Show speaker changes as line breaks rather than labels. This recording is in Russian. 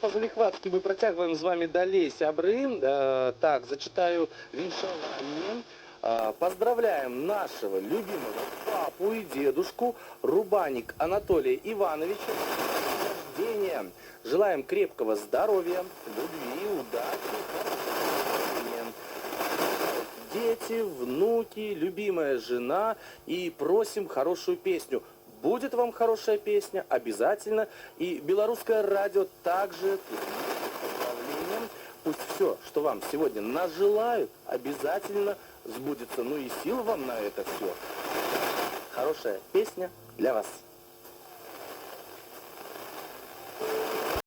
па заліхваткі мы працягваем з вами далей, сябры. Так, зачитаю віншаванне. Поздравляем нашего любимого папу и дедушку Рубаник Анатолия Ивановича с рождения. Желаем крепкого здоровья, любви, удачи, дети, внуки, любимая жена, и просим хорошую песню. Будет вам хорошая песня, обязательно. И белорусское радио также поздравлением. Пусть все, что вам сегодня нажелают, обязательно сбудется. Ну и сил вам на это все. Хорошая песня для вас.